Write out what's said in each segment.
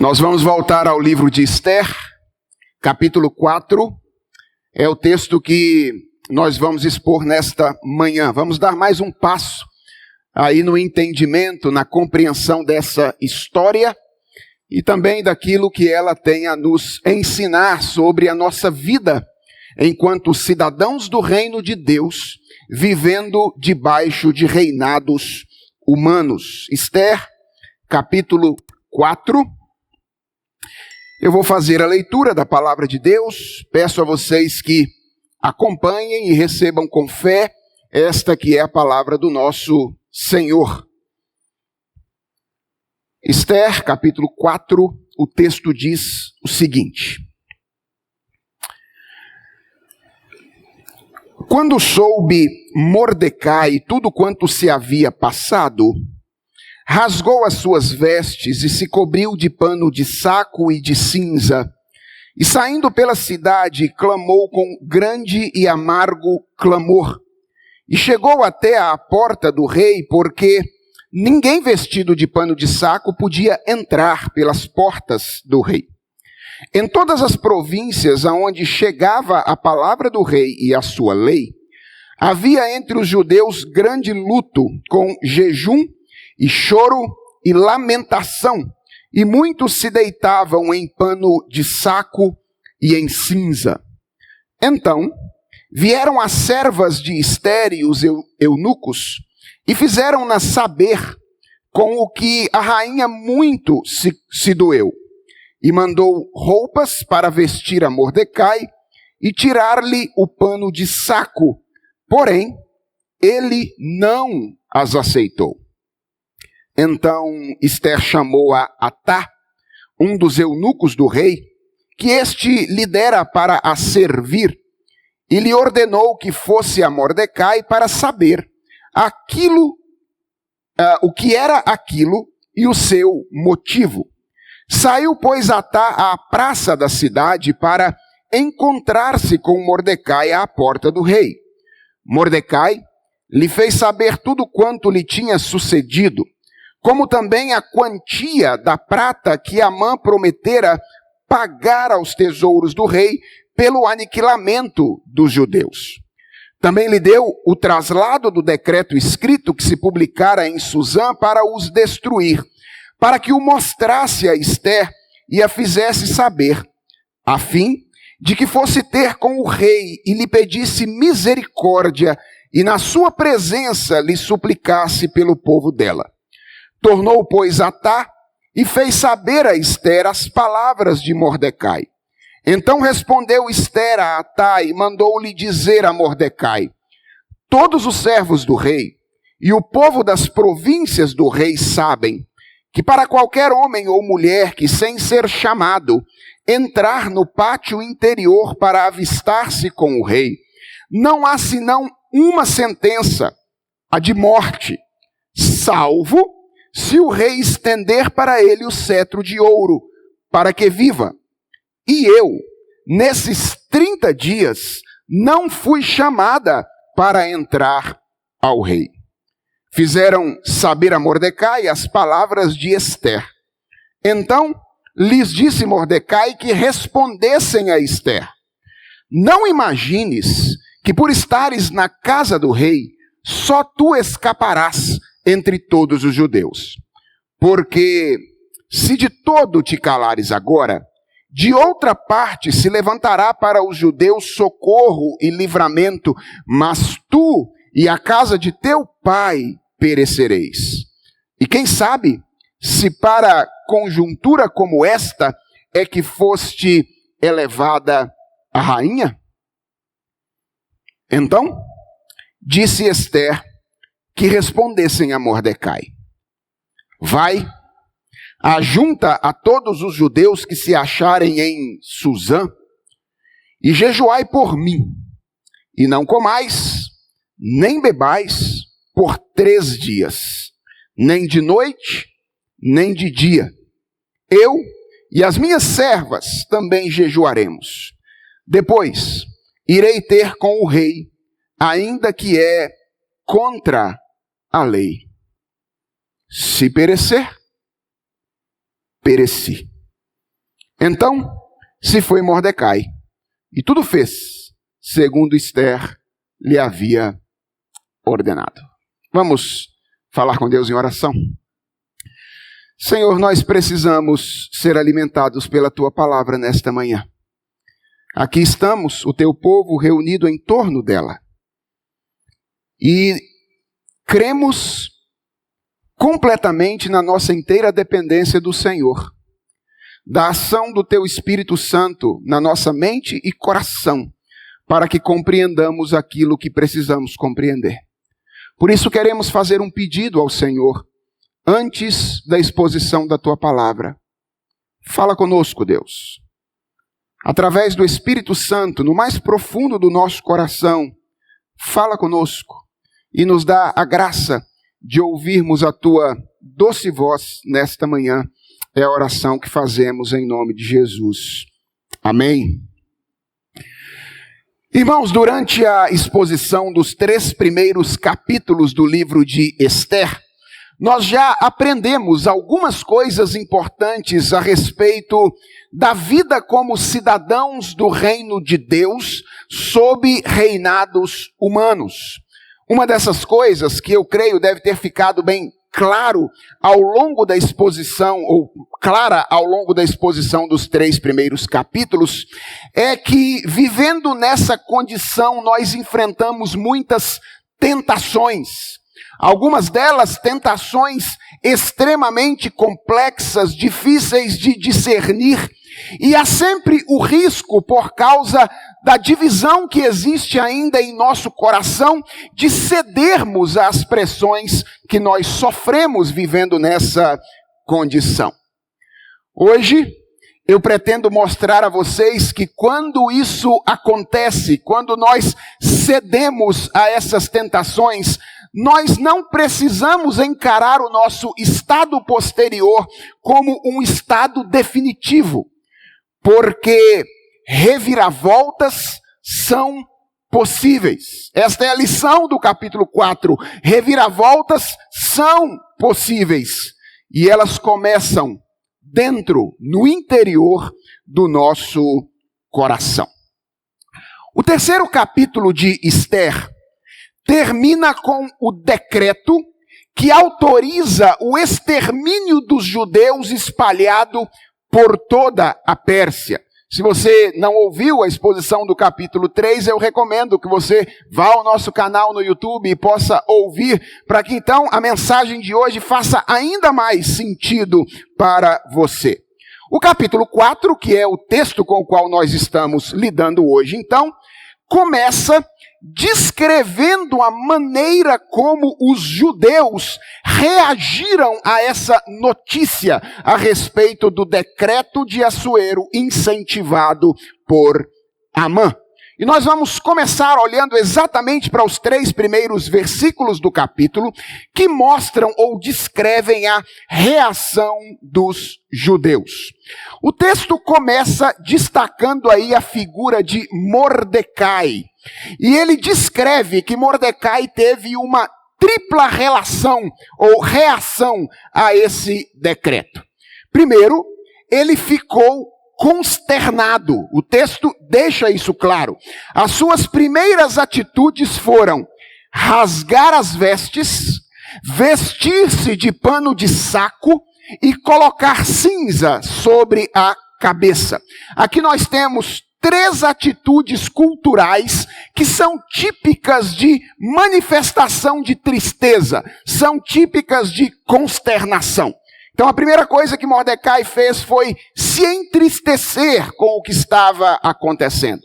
Nós vamos voltar ao livro de Esther, capítulo 4, é o texto que nós vamos expor nesta manhã. Vamos dar mais um passo aí no entendimento, na compreensão dessa história e também daquilo que ela tem a nos ensinar sobre a nossa vida enquanto cidadãos do reino de Deus, vivendo debaixo de reinados humanos. Esther, capítulo 4. Eu vou fazer a leitura da palavra de Deus, peço a vocês que acompanhem e recebam com fé esta que é a palavra do nosso Senhor. Esther, capítulo 4, o texto diz o seguinte: Quando soube Mordecai tudo quanto se havia passado, rasgou as suas vestes e se cobriu de pano de saco e de cinza, e saindo pela cidade, clamou com grande e amargo clamor, e chegou até à porta do rei, porque ninguém vestido de pano de saco podia entrar pelas portas do rei. Em todas as províncias aonde chegava a palavra do rei e a sua lei, havia entre os judeus grande luto, com jejum e choro e lamentação, e muitos se deitavam em pano de saco e em cinza. Então vieram as servas de Esther e os eunucos, e fizeram-na saber com o que a rainha muito se doeu, e mandou roupas para vestir a Mordecai e tirar-lhe o pano de saco, porém ele não as aceitou. Então Esther chamou a Atá, um dos eunucos do rei, que este lhe dera para a servir, e lhe ordenou que fosse a Mordecai para saber o que era aquilo e o seu motivo. Saiu, pois, Atá à praça da cidade para encontrar-se com Mordecai à porta do rei. Mordecai lhe fez saber tudo quanto lhe tinha sucedido, como também a quantia da prata que Amã prometera pagar aos tesouros do rei pelo aniquilamento dos judeus. Também lhe deu o traslado do decreto escrito que se publicara em Susã para os destruir, para que o mostrasse a Esther e a fizesse saber, a fim de que fosse ter com o rei e lhe pedisse misericórdia e na sua presença lhe suplicasse pelo povo dela. Tornou, pois, Atá e fez saber a Esther as palavras de Mordecai. Então respondeu Esther a Atá e mandou-lhe dizer a Mordecai: Todos os servos do rei e o povo das províncias do rei sabem que para qualquer homem ou mulher que, sem ser chamado, entrar no pátio interior para avistar-se com o rei, não há senão uma sentença, a de morte, salvo se o rei estender para ele o cetro de ouro, para que viva. E eu, nesses 30 dias, não fui chamada para entrar ao rei. Fizeram saber a Mordecai as palavras de Esther. Então lhes disse Mordecai que respondessem a Esther: Não imagines que por estares na casa do rei, só tu escaparás entre todos os judeus. Porque se de todo te calares agora, de outra parte se levantará para os judeus socorro e livramento, mas tu e a casa de teu pai perecereis. E quem sabe, se para conjuntura como esta é que foste elevada a rainha? Então disse Esther que respondessem a Mordecai: Vai, ajunta a todos os judeus que se acharem em Susã, e jejuai por mim, e não comais, nem bebais por 3 dias, nem de noite, nem de dia. Eu e as minhas servas também jejuaremos. Depois irei ter com o rei, ainda que é contra a lei. Se perecer, pereci. Então se foi Mordecai, e tudo fez, segundo Esther lhe havia ordenado. Vamos falar com Deus em oração? Senhor, nós precisamos ser alimentados pela Tua palavra nesta manhã. Aqui estamos, o Teu povo reunido em torno dela. E cremos completamente na nossa inteira dependência do Senhor, da ação do Teu Espírito Santo na nossa mente e coração, para que compreendamos aquilo que precisamos compreender. Por isso queremos fazer um pedido ao Senhor, antes da exposição da Tua palavra. Fala conosco, Deus. Através do Espírito Santo, no mais profundo do nosso coração, fala conosco e nos dá a graça de ouvirmos a Tua doce voz nesta manhã. É a oração que fazemos em nome de Jesus. Amém. Irmãos, durante a exposição dos 3 primeiros capítulos do livro de Esther, nós já aprendemos algumas coisas importantes a respeito da vida como cidadãos do reino de Deus sob reinados humanos. Uma dessas coisas que eu creio deve ter ficado bem claro ao longo da exposição, ou clara ao longo da exposição dos 3 primeiros capítulos, é que vivendo nessa condição nós enfrentamos muitas tentações. Algumas delas tentações extremamente complexas, difíceis de discernir, e há sempre o risco, por causa da divisão que existe ainda em nosso coração, de cedermos às pressões que nós sofremos vivendo nessa condição. Hoje, eu pretendo mostrar a vocês que quando isso acontece, quando nós cedemos a essas tentações, nós não precisamos encarar o nosso estado posterior como um estado definitivo, porque reviravoltas são possíveis. Esta é a lição do capítulo 4. Reviravoltas são possíveis. E elas começam dentro, no interior do nosso coração. O 3º capítulo de Esther termina com o decreto que autoriza o extermínio dos judeus espalhado por toda a Pérsia. Se você não ouviu a exposição do capítulo 3, eu recomendo que você vá ao nosso canal no YouTube e possa ouvir, para que então a mensagem de hoje faça ainda mais sentido para você. O capítulo 4, que é o texto com o qual nós estamos lidando hoje, então, começa descrevendo a maneira como os judeus reagiram a essa notícia a respeito do decreto de Assuero incentivado por Amã. E nós vamos começar olhando exatamente para os 3 primeiros versículos do capítulo, que mostram ou descrevem a reação dos judeus. O texto começa destacando aí a figura de Mordecai. E ele descreve que Mordecai teve uma tripla relação ou reação a esse decreto. Primeiro, ele ficou consternado. O texto deixa isso claro. As suas primeiras atitudes foram rasgar as vestes, vestir-se de pano de saco e colocar cinza sobre a cabeça. Aqui nós temos 3 atitudes culturais que são típicas de manifestação de tristeza, são típicas de consternação. Então a primeira coisa que Mordecai fez foi se entristecer com o que estava acontecendo.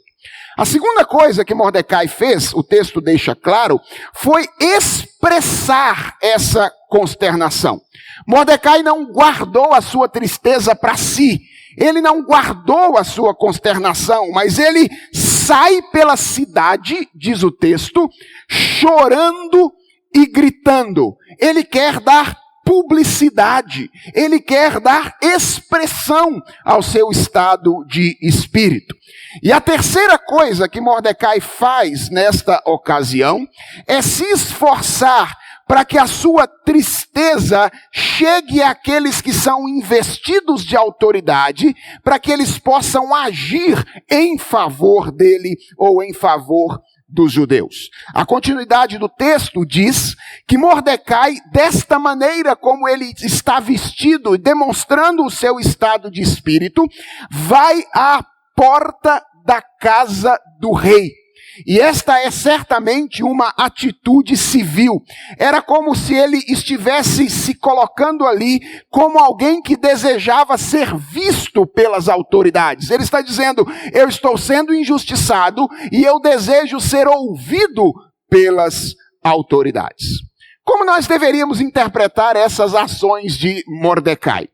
A segunda coisa que Mordecai fez, o texto deixa claro, foi expressar essa consternação. Mordecai não guardou a sua tristeza para si, ele não guardou a sua consternação, mas ele sai pela cidade, diz o texto, chorando e gritando. Ele quer dar publicidade, ele quer dar expressão ao seu estado de espírito. E a terceira coisa que Mordecai faz nesta ocasião é se esforçar para que a sua tristeza chegue àqueles que são investidos de autoridade, para que eles possam agir em favor dele ou em favor dos judeus. A continuidade do texto diz que Mordecai, desta maneira como ele está vestido, demonstrando o seu estado de espírito, vai à porta da casa do rei. E esta é certamente uma atitude civil. Era como se ele estivesse se colocando ali como alguém que desejava ser visto pelas autoridades. Ele está dizendo, eu estou sendo injustiçado e eu desejo ser ouvido pelas autoridades. Como nós deveríamos interpretar essas ações de Mordecai?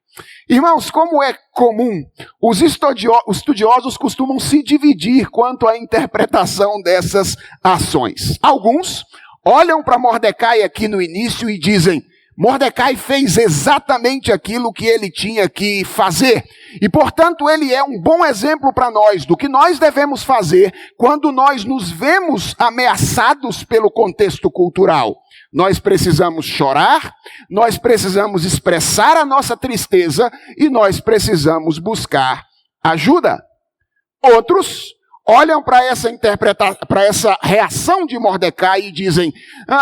Irmãos, como é comum, os estudiosos costumam se dividir quanto à interpretação dessas ações. Alguns olham para Mordecai aqui no início e dizem, Mordecai fez exatamente aquilo que ele tinha que fazer. E, portanto, ele é um bom exemplo para nós do que nós devemos fazer quando nós nos vemos ameaçados pelo contexto cultural. Nós precisamos chorar, nós precisamos expressar a nossa tristeza e nós precisamos buscar ajuda. Outros olham para essa reação de Mordecai e dizem,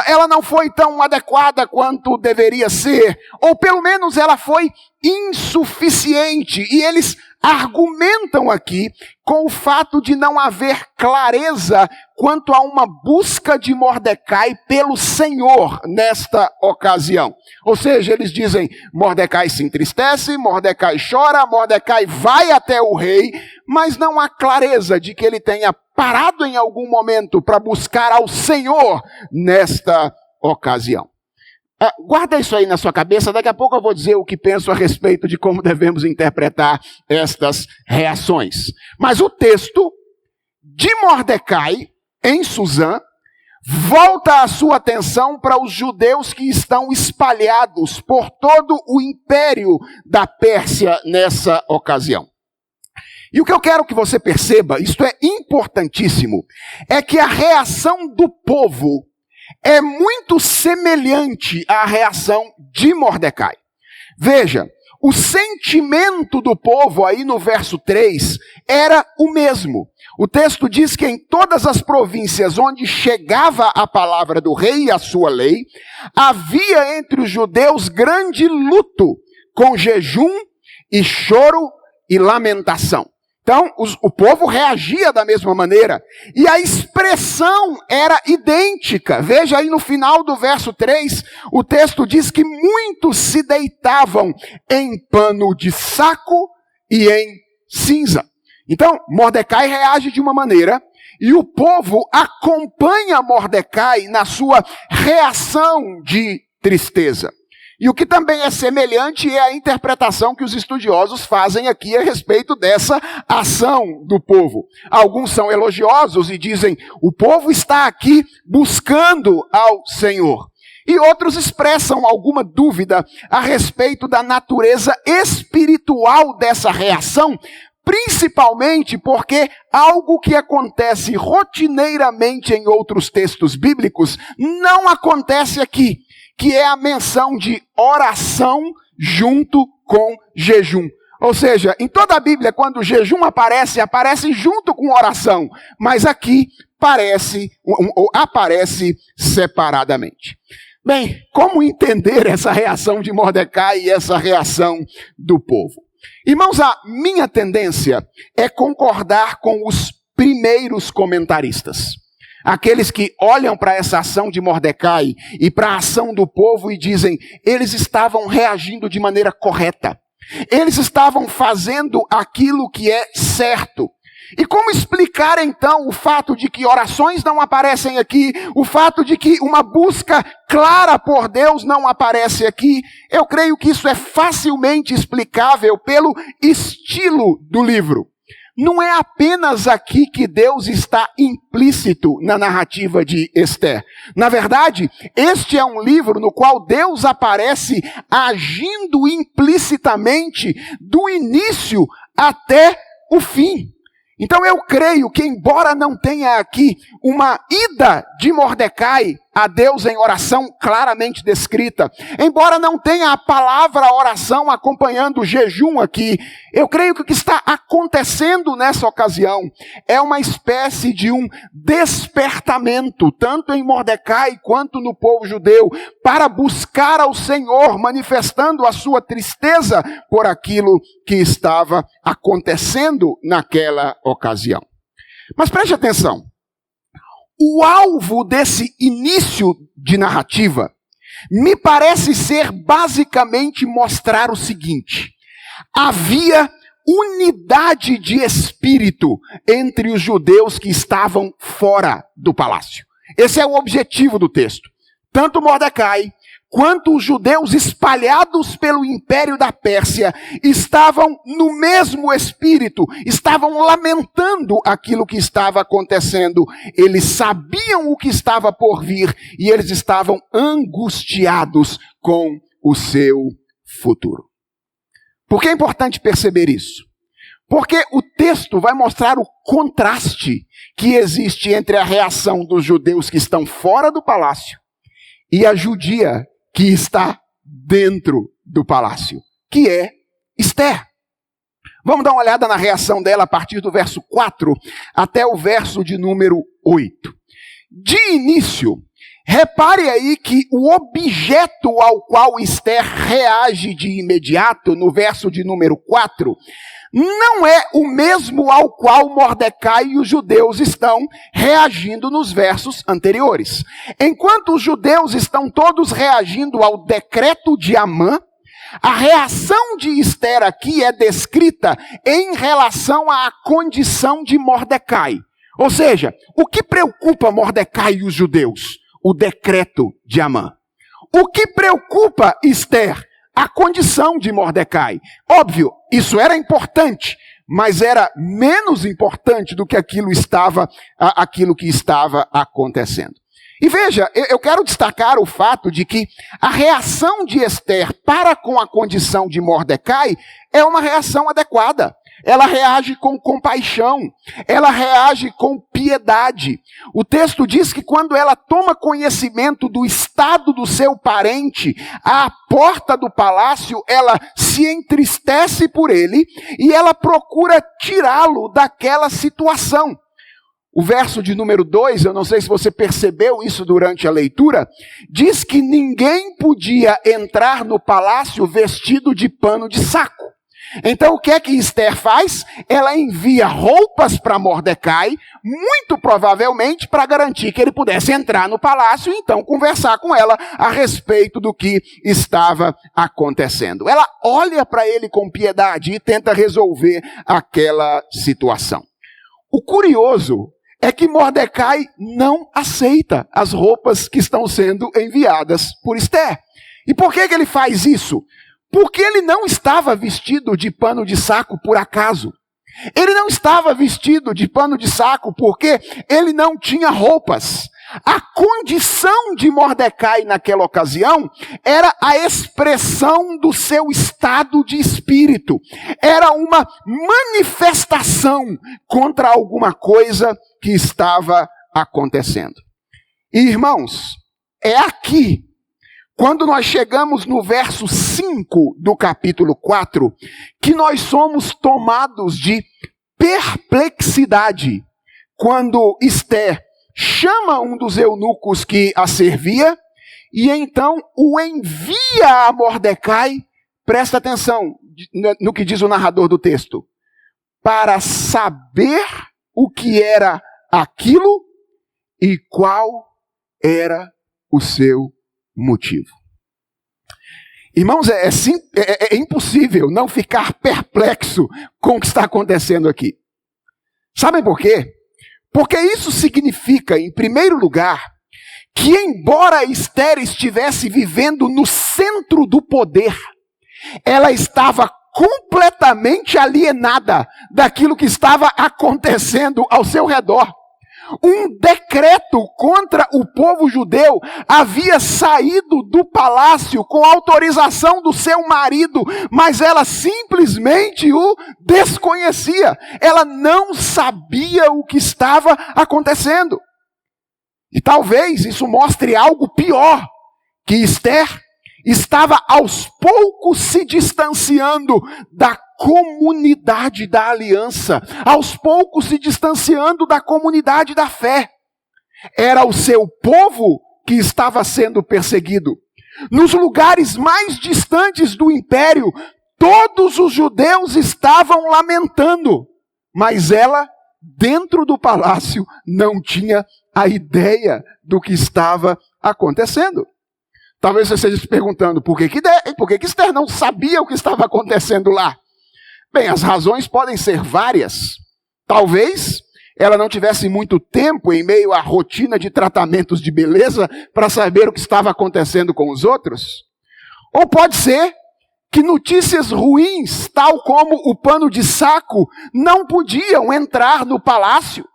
ela não foi tão adequada quanto deveria ser, ou pelo menos ela foi insuficiente. E eles argumentam aqui com o fato de não haver clareza quanto a uma busca de Mordecai pelo Senhor nesta ocasião. Ou seja, eles dizem, Mordecai se entristece, Mordecai chora, Mordecai vai até o rei, mas não há clareza de que ele tenha parado em algum momento para buscar ao Senhor nesta ocasião. Guarda isso aí na sua cabeça, daqui a pouco eu vou dizer o que penso a respeito de como devemos interpretar estas reações. Mas o texto de Mordecai, em Susã, volta a sua atenção para os judeus que estão espalhados por todo o império da Pérsia nessa ocasião. E o que eu quero que você perceba, isto é importantíssimo, é que a reação do povo é muito semelhante à reação de Mordecai. Veja, o sentimento do povo aí no verso 3 era o mesmo. O texto diz que em todas as províncias onde chegava a palavra do rei e a sua lei, havia entre os judeus grande luto, com jejum e choro e lamentação. Então, o povo reagia da mesma maneira. E a expressão era idêntica. Veja aí no final do verso 3, o texto diz que muitos se deitavam em pano de saco e em cinza. Então, Mordecai reage de uma maneira, e o povo acompanha Mordecai na sua reação de tristeza. E o que também é semelhante é a interpretação que os estudiosos fazem aqui a respeito dessa ação do povo. Alguns são elogiosos e dizem, o povo está aqui buscando ao Senhor. E outros expressam alguma dúvida a respeito da natureza espiritual dessa reação, principalmente porque algo que acontece rotineiramente em outros textos bíblicos não acontece aqui, que é a menção de oração junto com jejum. Ou seja, em toda a Bíblia, quando o jejum aparece junto com oração, mas aqui aparece separadamente. Bem, como entender essa reação de Mordecai e essa reação do povo? Irmãos, a minha tendência é concordar com os primeiros comentaristas. Aqueles que olham para essa ação de Mordecai e para a ação do povo e dizem, eles estavam reagindo de maneira correta. Eles estavam fazendo aquilo que é certo. E como explicar então o fato de que orações não aparecem aqui, o fato de que uma busca clara por Deus não aparece aqui? Eu creio que isso é facilmente explicável pelo estilo do livro. Não é apenas aqui que Deus está implícito na narrativa de Esther. Na verdade, este é um livro no qual Deus aparece agindo implicitamente do início até o fim. Então eu creio que, embora não tenha aqui uma ida de Mordecai a Deus em oração claramente descrita. Embora não tenha a palavra oração acompanhando o jejum aqui, eu creio que o que está acontecendo nessa ocasião é uma espécie de um despertamento, tanto em Mordecai quanto no povo judeu, para buscar ao Senhor, manifestando a sua tristeza por aquilo que estava acontecendo naquela ocasião. Mas preste atenção. O alvo desse início de narrativa me parece ser basicamente mostrar o seguinte: havia unidade de espírito entre os judeus que estavam fora do palácio. Esse é o objetivo do texto. Tanto Mordecai quanto os judeus espalhados pelo império da Pérsia estavam no mesmo espírito, estavam lamentando aquilo que estava acontecendo. Eles sabiam o que estava por vir e eles estavam angustiados com o seu futuro. Por que é importante perceber isso? Porque o texto vai mostrar o contraste que existe entre a reação dos judeus que estão fora do palácio e a judia que está dentro do palácio, que é Esther. Vamos dar uma olhada na reação dela a partir do verso 4 até o verso de número 8. De início, repare aí que o objeto ao qual Esther reage de imediato, no verso de número 4, não é o mesmo ao qual Mordecai e os judeus estão reagindo nos versos anteriores. Enquanto os judeus estão todos reagindo ao decreto de Amã, a reação de Esther aqui é descrita em relação à condição de Mordecai. Ou seja, o que preocupa Mordecai e os judeus? O decreto de Amã. O que preocupa Esther? A condição de Mordecai. Óbvio, isso era importante, mas era menos importante do que aquilo que estava acontecendo. E veja, eu quero destacar o fato de que a reação de Esther para com a condição de Mordecai é uma reação adequada. Ela reage com compaixão, ela reage com piedade. O texto diz que quando ela toma conhecimento do estado do seu parente, à porta do palácio, ela se entristece por ele e ela procura tirá-lo daquela situação. O verso de número 2, eu não sei se você percebeu isso durante a leitura, diz que ninguém podia entrar no palácio vestido de pano de saco. Então o que é que Esther faz? Ela envia roupas para Mordecai, muito provavelmente para garantir que ele pudesse entrar no palácio e então conversar com ela a respeito do que estava acontecendo. Ela olha para ele com piedade e tenta resolver aquela situação. O curioso é que Mordecai não aceita as roupas que estão sendo enviadas por Esther. E por que ele faz isso? Porque ele não estava vestido de pano de saco por acaso. Ele não estava vestido de pano de saco porque ele não tinha roupas. A condição de Mordecai naquela ocasião era a expressão do seu estado de espírito. Era uma manifestação contra alguma coisa que estava acontecendo. E, irmãos, é aqui, quando nós chegamos no verso 5 do capítulo 4, que nós somos tomados de perplexidade, quando Esther chama um dos eunucos que a servia, e então o envia a Mordecai, presta atenção no que diz o narrador do texto, para saber o que era aquilo e qual era o seu motivo. Irmãos, é impossível não ficar perplexo com o que está acontecendo aqui. Sabem por quê? Porque isso significa, em primeiro lugar, que embora Esther estivesse vivendo no centro do poder, ela estava completamente alienada daquilo que estava acontecendo ao seu redor. Um decreto contra o povo judeu havia saído do palácio com autorização do seu marido, mas ela simplesmente o desconhecia. Ela não sabia o que estava acontecendo. E talvez isso mostre algo pior, que Esther estava aos poucos se distanciando da comunidade da aliança, aos poucos se distanciando da comunidade da fé. Era o seu povo que estava sendo perseguido. Nos lugares mais distantes do império, todos os judeus estavam lamentando, mas ela, dentro do palácio, não tinha a ideia do que estava acontecendo. Talvez você esteja se perguntando, por que Esther não sabia o que estava acontecendo lá? Bem, as razões podem ser várias. Talvez ela não tivesse muito tempo em meio à rotina de tratamentos de beleza para saber o que estava acontecendo com os outros. Ou pode ser que notícias ruins, tal como o pano de saco, não podiam entrar no palácio.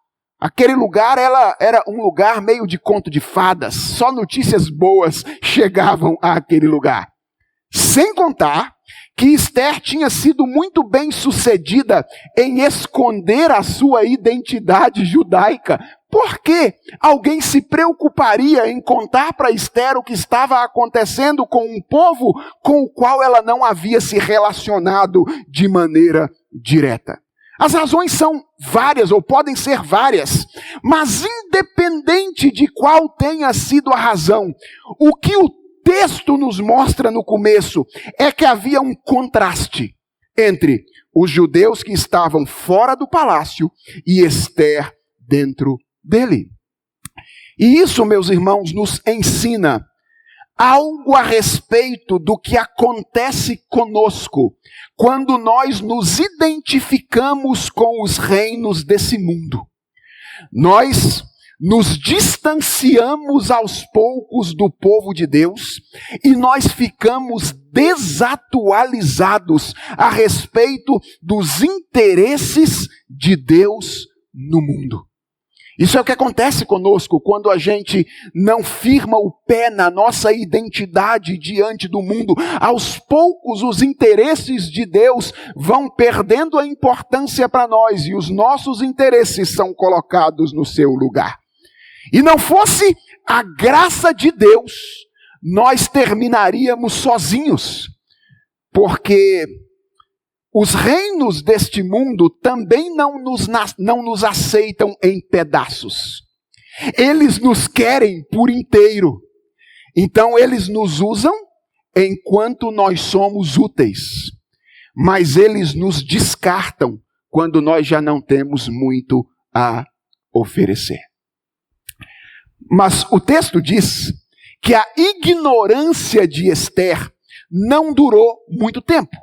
Aquele lugar era um lugar meio de conto de fadas. Só notícias boas chegavam àquele lugar. Sem contar que Esther tinha sido muito bem sucedida em esconder a sua identidade judaica. Por que alguém se preocuparia em contar para Esther o que estava acontecendo com um povo com o qual ela não havia se relacionado de maneira direta? As razões são várias, ou podem ser várias, mas independente de qual tenha sido a razão, o que o texto nos mostra no começo é que havia um contraste entre os judeus que estavam fora do palácio e Esther dentro dele. E isso, meus irmãos, nos ensina algo a respeito do que acontece conosco quando nós nos identificamos com os reinos desse mundo. Nós nos distanciamos aos poucos do povo de Deus e nós ficamos desatualizados a respeito dos interesses de Deus no mundo. Isso é o que acontece conosco quando a gente não firma o pé na nossa identidade diante do mundo. Aos poucos os interesses de Deus vão perdendo a importância para nós e os nossos interesses são colocados no seu lugar. E não fosse a graça de Deus, nós terminaríamos sozinhos, porque os reinos deste mundo também não nos aceitam em pedaços. Eles nos querem por inteiro. Então eles nos usam enquanto nós somos úteis. Mas eles nos descartam quando nós já não temos muito a oferecer. Mas o texto diz que a ignorância de Esther não durou muito tempo.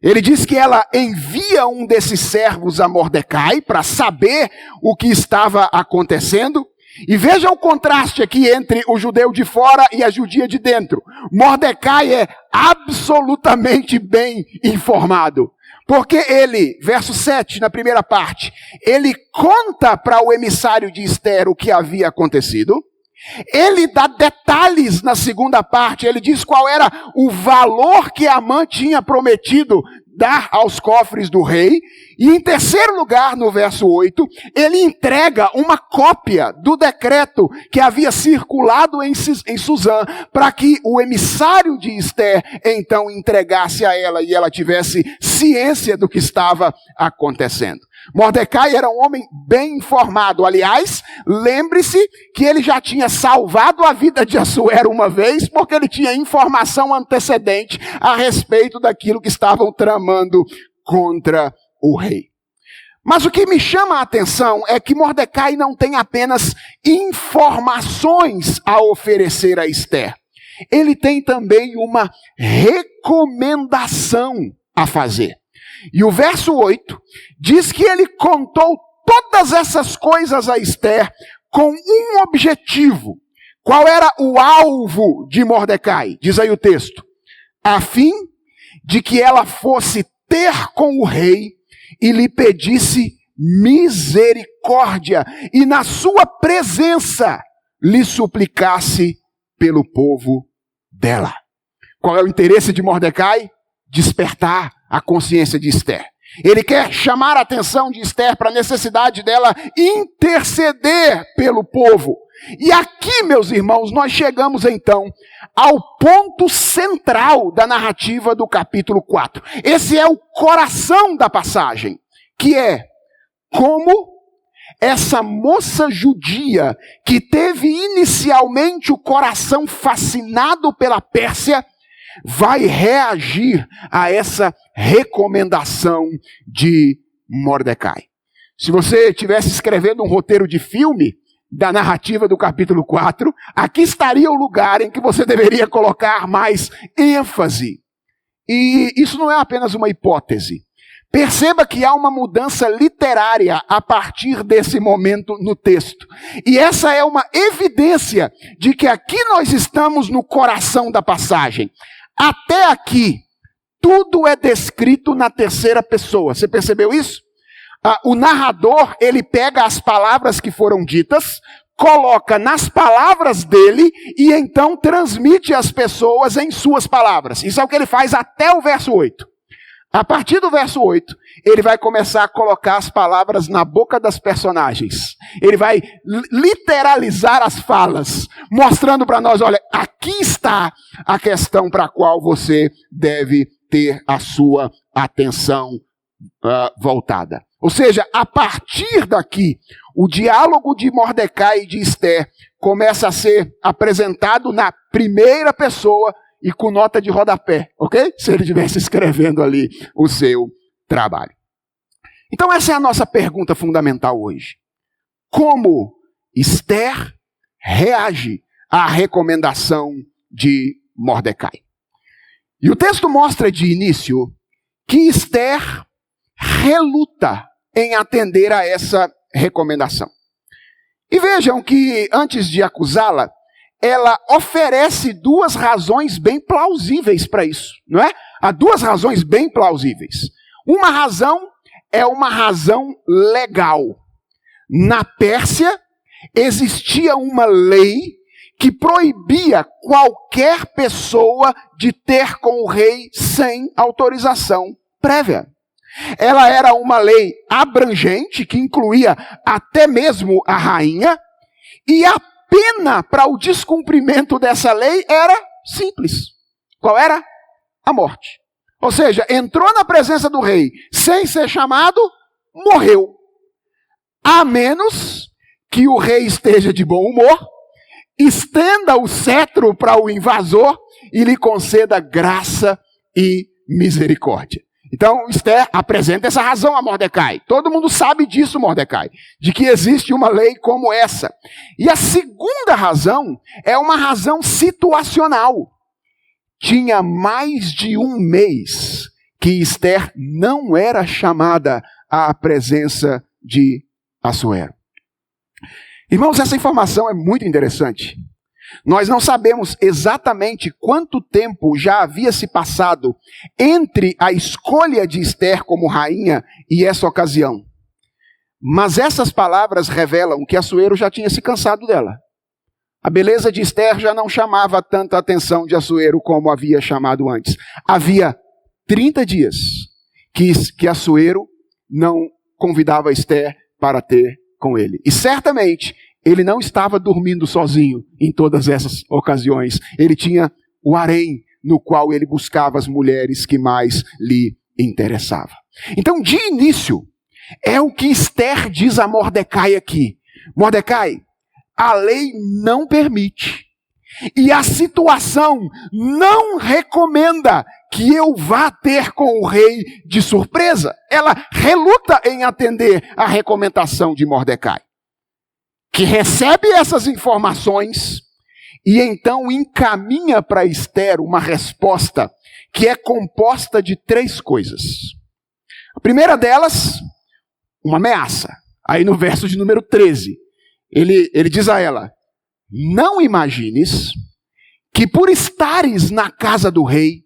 Ele diz que ela envia um desses servos a Mordecai para saber o que estava acontecendo. E veja o contraste aqui entre o judeu de fora e a judia de dentro. Mordecai é absolutamente bem informado. Porque ele, verso 7, na primeira parte, ele conta para o emissário de Esther o que havia acontecido. Ele dá detalhes na segunda parte, ele diz qual era o valor que Amã tinha prometido dar aos cofres do rei. E em terceiro lugar, no verso 8, ele entrega uma cópia do decreto que havia circulado em Suzã, para que o emissário de Esther então entregasse a ela e ela tivesse ciência do que estava acontecendo. Mordecai era um homem bem informado. Aliás, lembre-se que ele já tinha salvado a vida de Assuero uma vez, porque ele tinha informação antecedente a respeito daquilo que estavam tramando contra o rei. Mas o que me chama a atenção é que Mordecai não tem apenas informações a oferecer a Esther. Ele tem também uma recomendação a fazer. E o verso 8 diz que ele contou todas essas coisas a Esther com um objetivo. Qual era o alvo de Mordecai? Diz aí o texto. A fim de que ela fosse ter com o rei e lhe pedisse misericórdia e na sua presença lhe suplicasse pelo povo dela. Qual é o interesse de Mordecai? Despertar a consciência de Esther. Ele quer chamar a atenção de Esther para a necessidade dela interceder pelo povo. E aqui, meus irmãos, nós chegamos então ao ponto central da narrativa do capítulo 4. Esse é o coração da passagem, que é como essa moça judia, que teve inicialmente o coração fascinado pela Pérsia, vai reagir a essa recomendação de Mordecai. Se você estivesse escrevendo um roteiro de filme da narrativa do capítulo 4, aqui estaria o lugar em que você deveria colocar mais ênfase. E isso não é apenas uma hipótese. Perceba que há uma mudança literária a partir desse momento no texto. E essa é uma evidência de que aqui nós estamos no coração da passagem. Até aqui, tudo é descrito na terceira pessoa. Você percebeu isso? O narrador, ele pega as palavras que foram ditas, coloca nas palavras dele e então transmite às pessoas em suas palavras. Isso é o que ele faz até o verso 8. A partir do verso 8, ele vai começar a colocar as palavras na boca das personagens. Ele vai literalizar as falas, mostrando para nós, olha, aqui está a questão para a qual você deve ter a sua atenção voltada. Ou seja, a partir daqui, o diálogo de Mordecai e de Esther começa a ser apresentado na primeira pessoa e com nota de rodapé, ok? Se ele estivesse escrevendo ali o seu trabalho. Então essa é a nossa pergunta fundamental hoje. Como Esther reage à recomendação de Mordecai? E o texto mostra de início que Esther reluta em atender a essa recomendação. E vejam que antes de acusá-la, ela oferece duas razões bem plausíveis para isso, não é? Há duas razões bem plausíveis. Uma razão é uma razão legal. Na Pérsia, existia uma lei que proibia qualquer pessoa de ter com o rei sem autorização prévia. Ela era uma lei abrangente, que incluía até mesmo a rainha, e a pena para o descumprimento dessa lei era simples. Qual era? A morte. Ou seja, entrou na presença do rei sem ser chamado, morreu. A menos que o rei esteja de bom humor, estenda o cetro para o invasor e lhe conceda graça e misericórdia. Então, Esther apresenta essa razão a Mordecai. Todo mundo sabe disso, Mordecai, de que existe uma lei como essa. E a segunda razão é uma razão situacional. Tinha mais de um mês que Esther não era chamada à presença de Assuero. Irmãos, essa informação é muito interessante. Nós não sabemos exatamente quanto tempo já havia se passado entre a escolha de Esther como rainha e essa ocasião. Mas essas palavras revelam que Assuero já tinha se cansado dela. A beleza de Esther já não chamava tanta atenção de Assuero como havia chamado antes. Havia 30 dias que Assuero não convidava Esther para ter com ele. E certamente ele não estava dormindo sozinho em todas essas ocasiões. Ele tinha o harém no qual ele buscava as mulheres que mais lhe interessavam. Então, de início, é o que Esther diz a Mordecai aqui. Mordecai, a lei não permite e a situação não recomenda que eu vá ter com o rei de surpresa. Ela reluta em atender a recomendação de Mordecai, que recebe essas informações e então encaminha para Esther uma resposta que é composta de 3 coisas. A primeira delas, uma ameaça. Aí no verso de número 13, ele diz a ela: não imagines que por estares na casa do rei,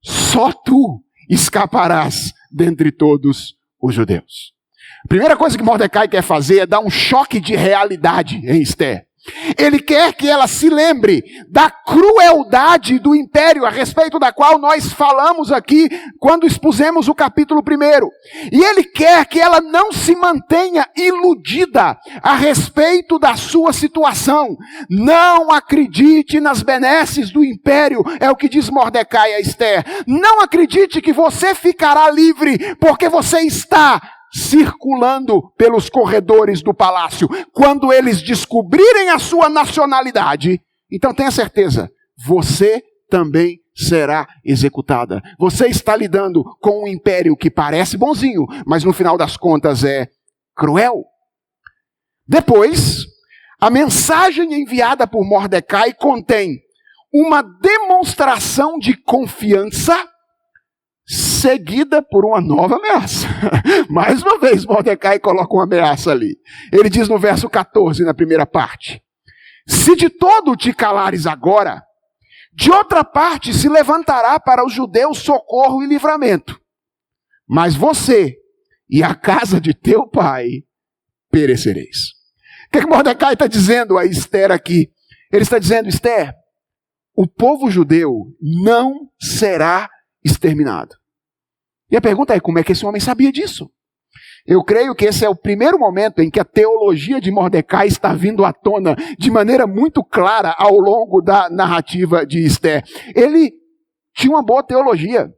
só tu escaparás dentre todos os judeus. A primeira coisa que Mordecai quer fazer é dar um choque de realidade em Esther. Ele quer que ela se lembre da crueldade do império, a respeito da qual nós falamos aqui quando expusemos o capítulo 1. E ele quer que ela não se mantenha iludida a respeito da sua situação. Não acredite nas benesses do império, é o que diz Mordecai a Esther. Não acredite que você ficará livre porque você está circulando pelos corredores do palácio. Quando eles descobrirem a sua nacionalidade, então tenha certeza, você também será executada. Você está lidando com um império que parece bonzinho, mas no final das contas é cruel. Depois, a mensagem enviada por Mordecai contém uma demonstração de confiança seguida por uma nova ameaça. Mais uma vez, Mordecai coloca uma ameaça ali. Ele diz no verso 14, na primeira parte: se de todo te calares agora, de outra parte se levantará para os judeus socorro e livramento. Mas você e a casa de teu pai perecereis. O que Mordecai está dizendo a Esther aqui? Ele está dizendo: Esther, o povo judeu não será exterminado. E a pergunta é, como é que esse homem sabia disso? Eu creio que esse é o primeiro momento em que a teologia de Mordecai está vindo à tona de maneira muito clara ao longo da narrativa de Esther. Ele tinha uma boa teologia.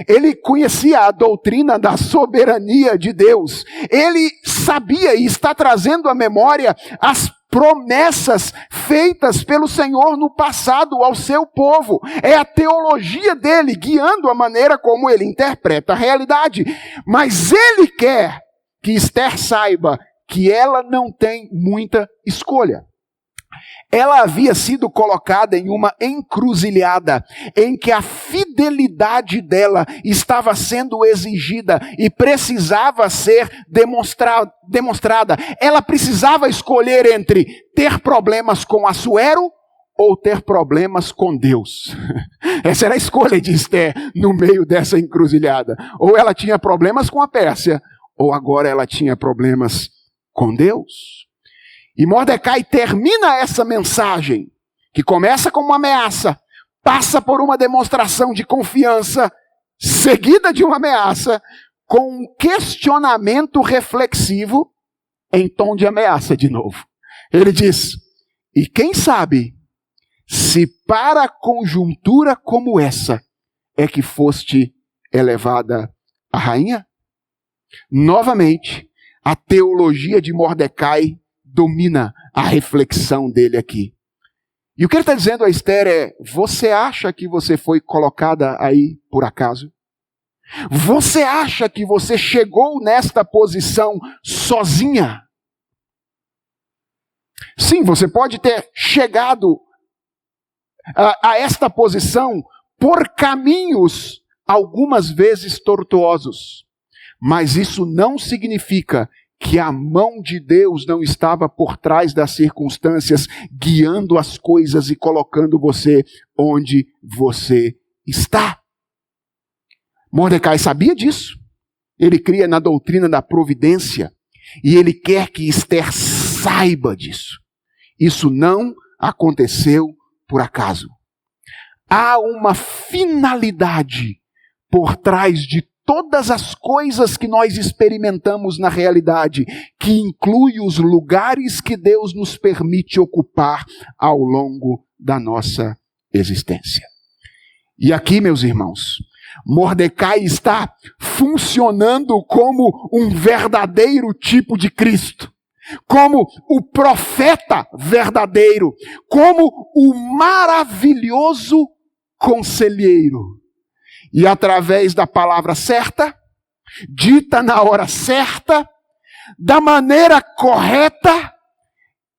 Ele conhecia a doutrina da soberania de Deus. Ele sabia e está trazendo à memória as promessas feitas pelo Senhor no passado ao seu povo. É a teologia dele guiando a maneira como ele interpreta a realidade. Mas ele quer que Esther saiba que ela não tem muita escolha. Ela havia sido colocada em uma encruzilhada em que a fidelidade dela estava sendo exigida e precisava ser demonstrada. Ela precisava escolher entre ter problemas com Assuero ou ter problemas com Deus. Essa era a escolha de Esther no meio dessa encruzilhada. Ou ela tinha problemas com a Pérsia, ou agora ela tinha problemas com Deus. E Mordecai termina essa mensagem, que começa como uma ameaça, passa por uma demonstração de confiança, seguida de uma ameaça, com um questionamento reflexivo em tom de ameaça de novo. Ele diz: e quem sabe se para conjuntura como essa é que foste elevada a rainha? Novamente, a teologia de Mordecai domina a reflexão dele aqui. E o que ele está dizendo a Esther é: você acha que você foi colocada aí por acaso? Você acha que você chegou nesta posição sozinha? Sim, você pode ter chegado a esta posição por caminhos algumas vezes tortuosos. Mas isso não significa que a mão de Deus não estava por trás das circunstâncias, guiando as coisas e colocando você onde você está. Mordecai sabia disso. Ele cria na doutrina da providência e ele quer que Esther saiba disso. Isso não aconteceu por acaso. Há uma finalidade por trás de todas as coisas que nós experimentamos na realidade, que inclui os lugares que Deus nos permite ocupar ao longo da nossa existência. E aqui, meus irmãos, Mordecai está funcionando como um verdadeiro tipo de Cristo, como o profeta verdadeiro, como o maravilhoso conselheiro. E através da palavra certa, dita na hora certa, da maneira correta,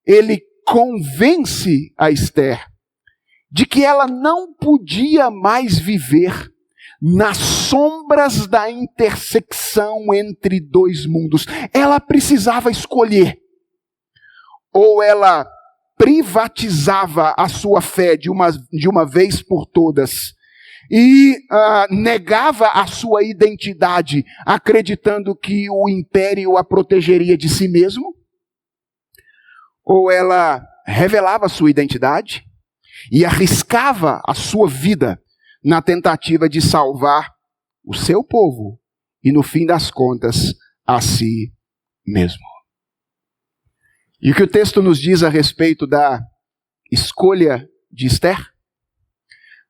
ele convence a Esther de que ela não podia mais viver nas sombras da intersecção entre dois mundos. Ela precisava escolher. Ou ela privatizava a sua fé de uma vez por todas e negava a sua identidade, acreditando que o império a protegeria de si mesmo, ou ela revelava sua identidade e arriscava a sua vida na tentativa de salvar o seu povo e, no fim das contas, a si mesmo. E o que o texto nos diz a respeito da escolha de Esther?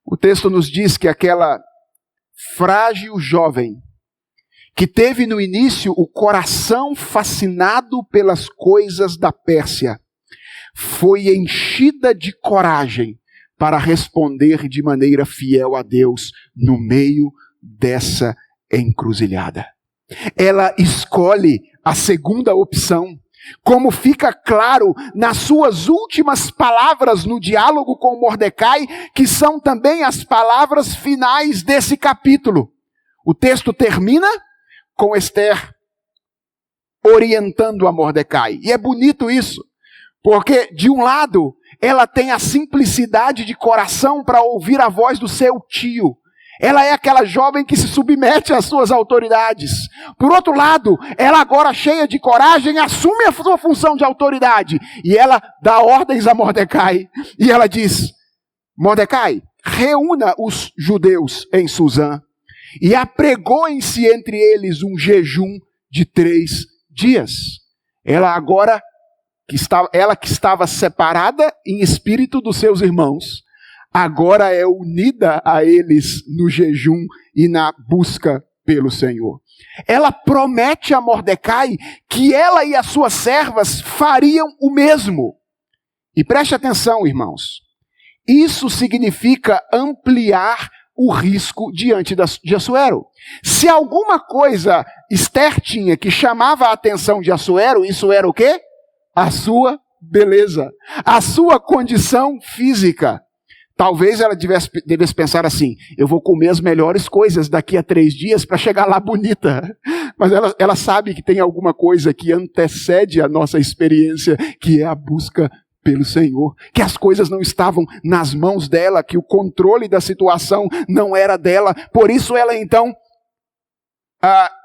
O texto nos diz que aquela frágil jovem, que teve no início o coração fascinado pelas coisas da Pérsia, foi enchida de coragem para responder de maneira fiel a Deus no meio dessa encruzilhada. Ela escolhe a segunda opção, como fica claro nas suas últimas palavras no diálogo com Mordecai, que são também as palavras finais desse capítulo. O texto termina com Esther orientando a Mordecai. E é bonito isso, porque de um lado ela tem a simplicidade de coração para ouvir a voz do seu tio. Ela é aquela jovem que se submete às suas autoridades. Por outro lado, ela agora cheia de coragem assume a sua função de autoridade. E ela dá ordens a Mordecai. E ela diz: Mordecai, reúna os judeus em Suzã e apregoem-se entre eles um jejum de 3 dias. Ela que estava separada em espírito dos seus irmãos, agora é unida a eles no jejum e na busca pelo Senhor. Ela promete a Mordecai que ela e as suas servas fariam o mesmo. E preste atenção, irmãos. Isso significa ampliar o risco diante de Assuero. Se alguma coisa Esther tinha que chamava a atenção de Assuero, isso era o quê? A sua beleza, a sua condição física. Talvez ela devesse pensar assim: eu vou comer as melhores coisas daqui a 3 dias para chegar lá bonita. Mas ela sabe que tem alguma coisa que antecede a nossa experiência, que é a busca pelo Senhor. Que as coisas não estavam nas mãos dela, que o controle da situação não era dela. Por isso ela então,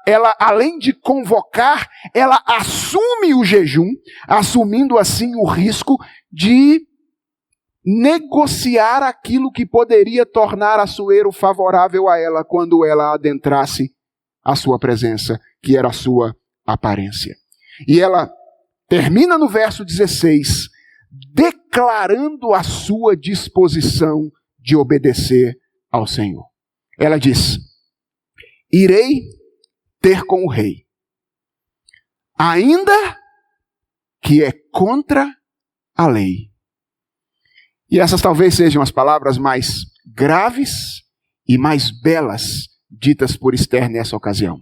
ela além de convocar, ela assume o jejum, assumindo assim o risco de negociar aquilo que poderia tornar Assuero favorável a ela quando ela adentrasse a sua presença, que era a sua aparência. E ela termina no verso 16, declarando a sua disposição de obedecer ao Senhor. Ela diz: irei ter com o rei, ainda que é contra a lei. E essas talvez sejam as palavras mais graves e mais belas ditas por Esther nessa ocasião.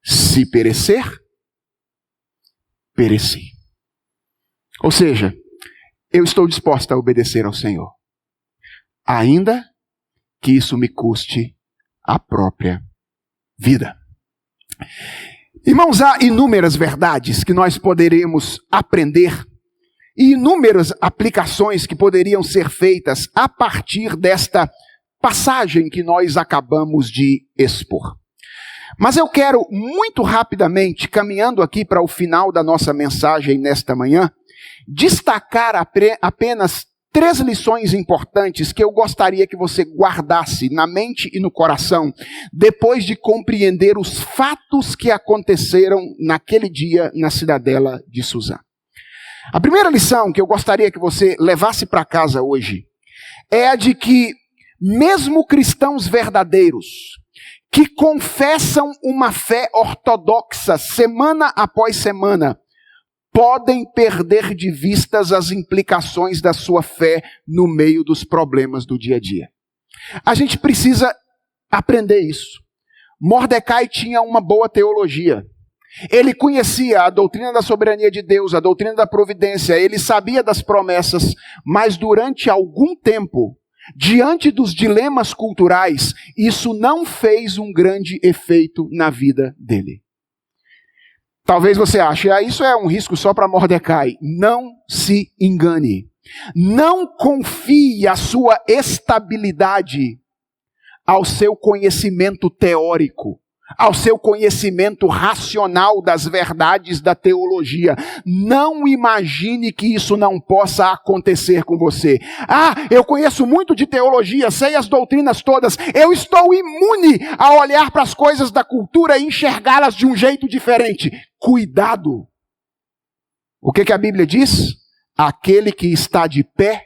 Se perecer, pereci. Ou seja, eu estou disposta a obedecer ao Senhor, ainda que isso me custe a própria vida. Irmãos, há inúmeras verdades que nós poderíamos aprender e inúmeras aplicações que poderiam ser feitas a partir desta passagem que nós acabamos de expor. Mas eu quero muito rapidamente, caminhando aqui para o final da nossa mensagem nesta manhã, destacar apenas 3 lições importantes que eu gostaria que você guardasse na mente e no coração, depois de compreender os fatos que aconteceram naquele dia na cidadela de Suzã. A primeira lição que eu gostaria que você levasse para casa hoje é a de que, mesmo cristãos verdadeiros, que confessam uma fé ortodoxa semana após semana, podem perder de vistas as implicações da sua fé no meio dos problemas do dia a dia. A gente precisa aprender isso. Mordecai tinha uma boa teologia. Ele conhecia a doutrina da soberania de Deus, a doutrina da providência, ele sabia das promessas, mas durante algum tempo, diante dos dilemas culturais, isso não fez um grande efeito na vida dele. Talvez você ache, isso é um risco só para Mordecai. Não se engane. Não confie a sua estabilidade ao seu conhecimento teórico, ao seu conhecimento racional das verdades da teologia. Não imagine que isso não possa acontecer com você. Ah, eu conheço muito de teologia, sei as doutrinas todas. Eu estou imune a olhar para as coisas da cultura e enxergá-las de um jeito diferente. Cuidado! O que a Bíblia diz? Aquele que está de pé,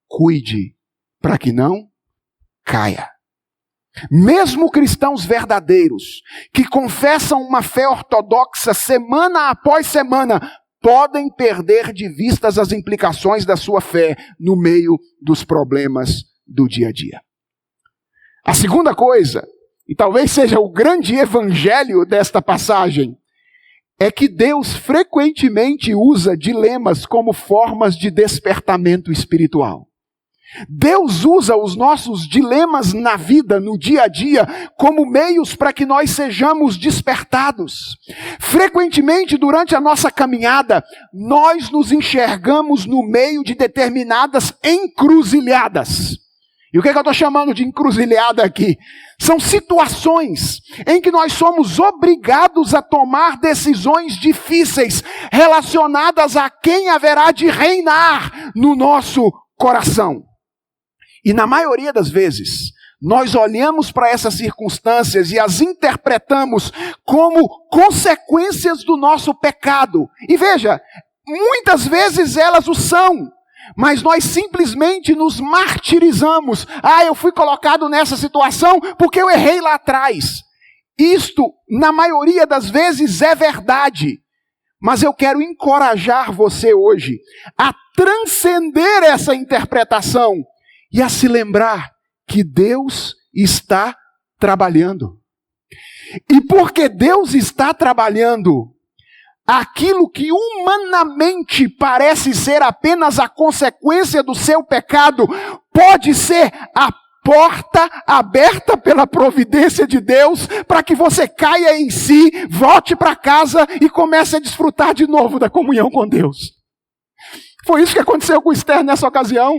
cuide para que não caia. Mesmo cristãos verdadeiros, que confessam uma fé ortodoxa semana após semana, podem perder de vista as implicações da sua fé no meio dos problemas do dia a dia. A segunda coisa, e talvez seja o grande evangelho desta passagem, é que Deus frequentemente usa dilemas como formas de despertamento espiritual. Deus usa os nossos dilemas na vida, no dia a dia, como meios para que nós sejamos despertados. Frequentemente, durante a nossa caminhada, nós nos enxergamos no meio de determinadas encruzilhadas. E o que eu estou chamando de encruzilhada aqui? São situações em que nós somos obrigados a tomar decisões difíceis relacionadas a quem haverá de reinar no nosso coração. E na maioria das vezes, nós olhamos para essas circunstâncias e as interpretamos como consequências do nosso pecado. E veja, muitas vezes elas o são, mas nós simplesmente nos martirizamos. Ah, eu fui colocado nessa situação porque eu errei lá atrás. Isto, na maioria das vezes, é verdade. Mas eu quero encorajar você hoje a transcender essa interpretação e a se lembrar que Deus está trabalhando. E porque Deus está trabalhando, aquilo que humanamente parece ser apenas a consequência do seu pecado, pode ser a porta aberta pela providência de Deus para que você caia em si, volte para casa e comece a desfrutar de novo da comunhão com Deus. Foi isso que aconteceu com Esther nessa ocasião.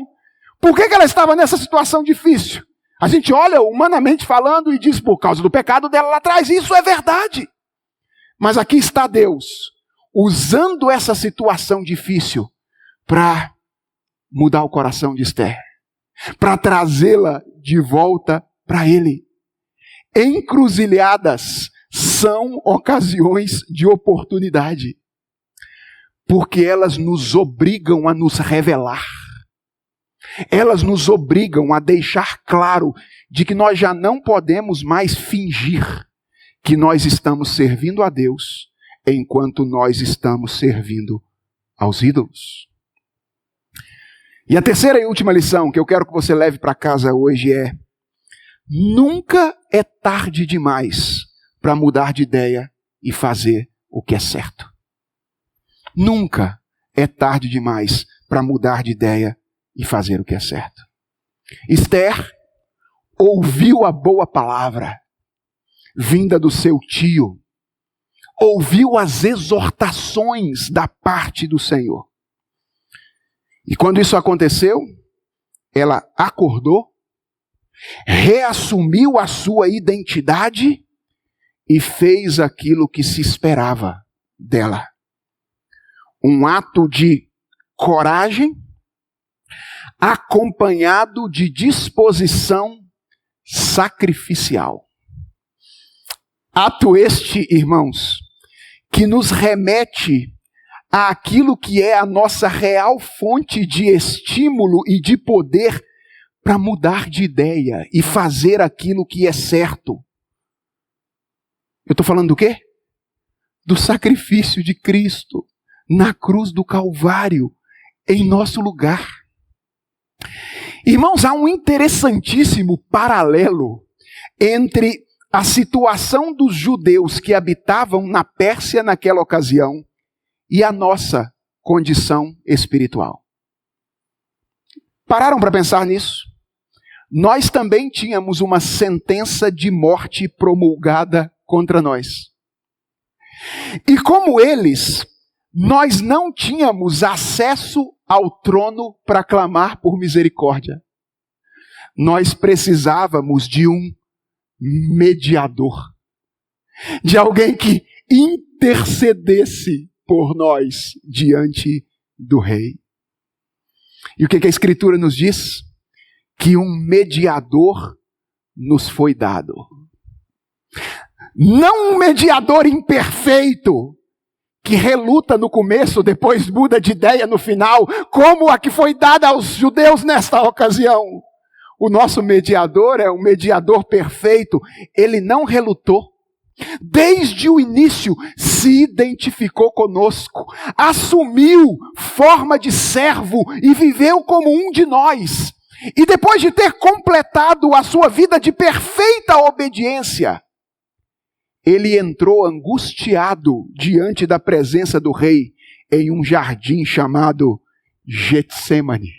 Por que ela estava nessa situação difícil? A gente olha humanamente falando e diz por causa do pecado dela lá atrás. Isso é verdade. Mas aqui está Deus usando essa situação difícil para mudar o coração de Esther, para trazê-la de volta para Ele. Encruzilhadas são ocasiões de oportunidade, porque elas nos obrigam a nos revelar. Elas nos obrigam a deixar claro de que nós já não podemos mais fingir que nós estamos servindo a Deus enquanto nós estamos servindo aos ídolos. E a terceira e última lição que eu quero que você leve para casa hoje é: nunca é tarde demais para mudar de ideia e fazer o que é certo. Nunca é tarde demais para mudar de ideia e fazer o que é certo. Esther ouviu a boa palavra vinda do seu tio, ouviu as exortações da parte do Senhor. E quando isso aconteceu, ela acordou, reassumiu a sua identidade e fez aquilo que se esperava dela. Um ato de coragem, acompanhado de disposição sacrificial. Ato este, irmãos, que nos remete àquilo que é a nossa real fonte de estímulo e de poder para mudar de ideia e fazer aquilo que é certo. Eu estou falando do quê? Do sacrifício de Cristo na cruz do Calvário, em nosso lugar. Irmãos, há um interessantíssimo paralelo entre a situação dos judeus que habitavam na Pérsia naquela ocasião e a nossa condição espiritual. Pararam para pensar nisso? Nós também tínhamos uma sentença de morte promulgada contra nós. E como eles, nós não tínhamos acesso ao trono para clamar por misericórdia. Nós precisávamos de um mediador, de alguém que intercedesse por nós diante do rei. E o que a Escritura nos diz? Que um mediador nos foi dado. Não um mediador imperfeito, que reluta no começo, depois muda de ideia no final, como a que foi dada aos judeus nesta ocasião. O nosso mediador é um mediador perfeito. Ele não relutou. Desde o início se identificou conosco, assumiu forma de servo e viveu como um de nós. E depois de ter completado a sua vida de perfeita obediência, ele entrou angustiado diante da presença do rei em um jardim chamado Getsêmani,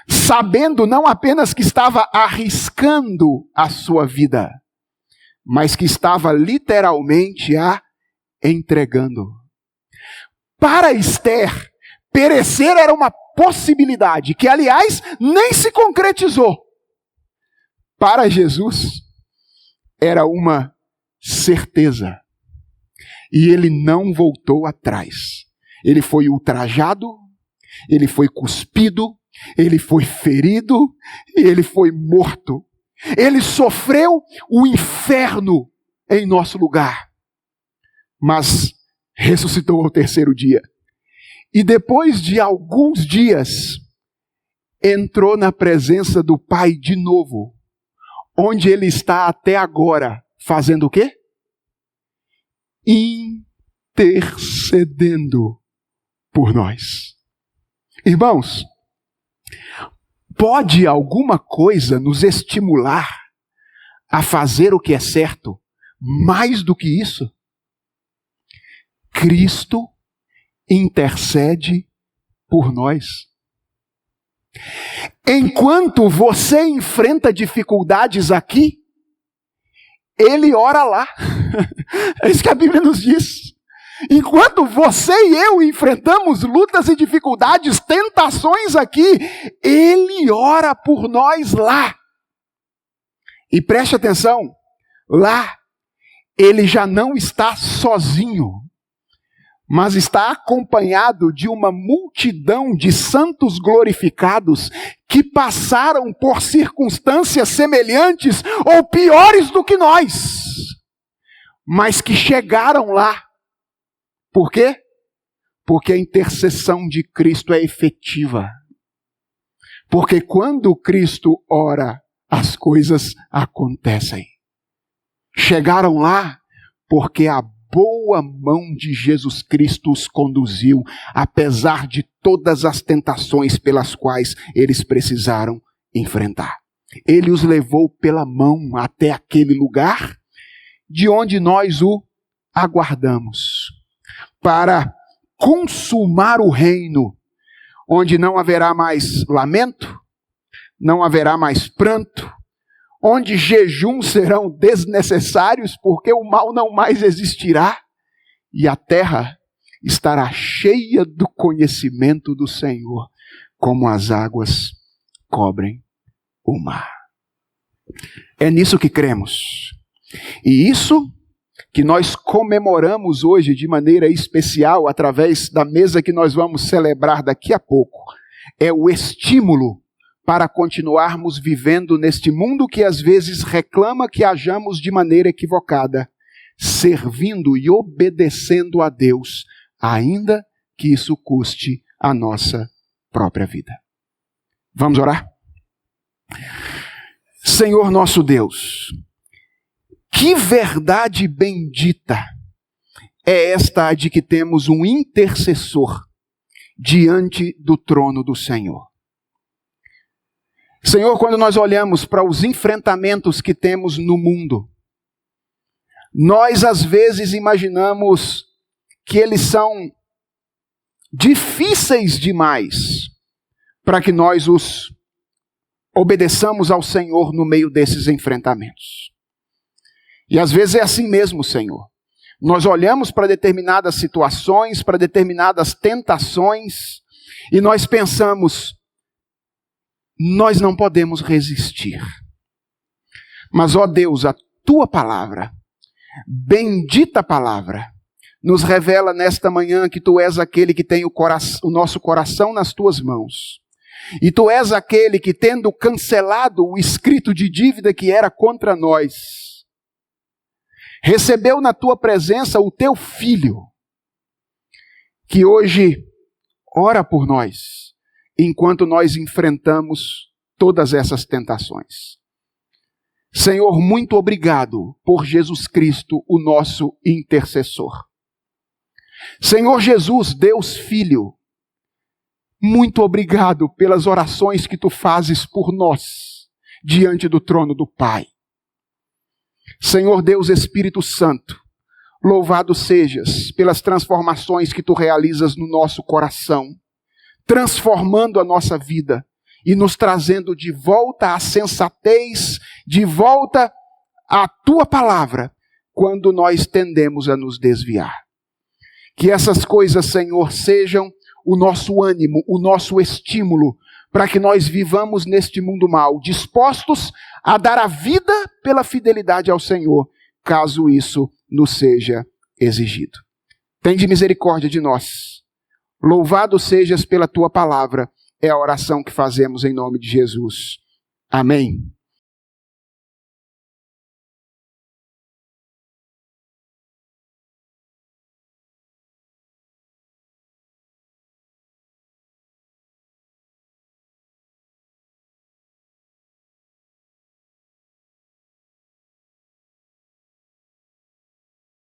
sabendo não apenas que estava arriscando a sua vida, mas que estava literalmente a entregando. Para Esther, perecer era uma possibilidade, que aliás nem se concretizou. Para Jesus, era uma certeza. E ele não voltou atrás. Ele foi ultrajado, ele foi cuspido, ele foi ferido, e ele foi morto. Ele sofreu o inferno em nosso lugar, mas ressuscitou ao terceiro dia. E depois de alguns dias, entrou na presença do Pai de novo, onde ele está até agora, fazendo o quê? Intercedendo por nós. Irmãos, pode alguma coisa nos estimular a fazer o que é certo mais do que isso? Cristo intercede por nós. Enquanto você enfrenta dificuldades aqui, ele ora lá. É isso que a Bíblia nos diz. Enquanto você e eu enfrentamos lutas e dificuldades, tentações aqui, ele ora por nós lá. E preste atenção, lá ele já não está sozinho, mas está acompanhado de uma multidão de santos glorificados que passaram por circunstâncias semelhantes ou piores do que nós, mas que chegaram lá. Por quê? Porque a intercessão de Cristo é efetiva. Porque quando Cristo ora, as coisas acontecem. Chegaram lá porque a boa mão de Jesus Cristo os conduziu, apesar de todas as tentações pelas quais eles precisaram enfrentar. Ele os levou pela mão até aquele lugar de onde nós o aguardamos, para consumar o reino, onde não haverá mais lamento, não haverá mais pranto, onde jejuns serão desnecessários, porque o mal não mais existirá, e a terra estará cheia do conhecimento do Senhor, como as águas cobrem o mar. É nisso que cremos. E isso que nós comemoramos hoje de maneira especial, através da mesa que nós vamos celebrar daqui a pouco, é o estímulo para continuarmos vivendo neste mundo que às vezes reclama que hajamos de maneira equivocada, servindo e obedecendo a Deus, ainda que isso custe a nossa própria vida. Vamos orar? Senhor nosso Deus, que verdade bendita é esta de que temos um intercessor diante do trono do Senhor. Senhor, quando nós olhamos para os enfrentamentos que temos no mundo, nós às vezes imaginamos que eles são difíceis demais para que nós os obedeçamos ao Senhor no meio desses enfrentamentos. E às vezes é assim mesmo, Senhor. Nós olhamos para determinadas situações, para determinadas tentações, e nós pensamos, nós não podemos resistir. Mas, ó Deus, a tua palavra, bendita palavra, nos revela nesta manhã que tu és aquele que tem o nosso coração nas tuas mãos. E tu és aquele que, tendo cancelado o escrito de dívida que era contra nós, recebeu na tua presença o teu Filho, que hoje ora por nós, enquanto nós enfrentamos todas essas tentações. Senhor, muito obrigado por Jesus Cristo, o nosso intercessor. Senhor Jesus, Deus Filho, muito obrigado pelas orações que tu fazes por nós, diante do trono do Pai. Senhor Deus Espírito Santo, louvado sejas pelas transformações que tu realizas no nosso coração, transformando a nossa vida e nos trazendo de volta à sensatez, de volta à tua palavra, quando nós tendemos a nos desviar. Que essas coisas, Senhor, sejam o nosso ânimo, o nosso estímulo, para que nós vivamos neste mundo mau, dispostos a dar a vida pela fidelidade ao Senhor, caso isso nos seja exigido. Tende misericórdia de nós. Louvado sejas pela tua palavra, é a oração que fazemos em nome de Jesus. Amém.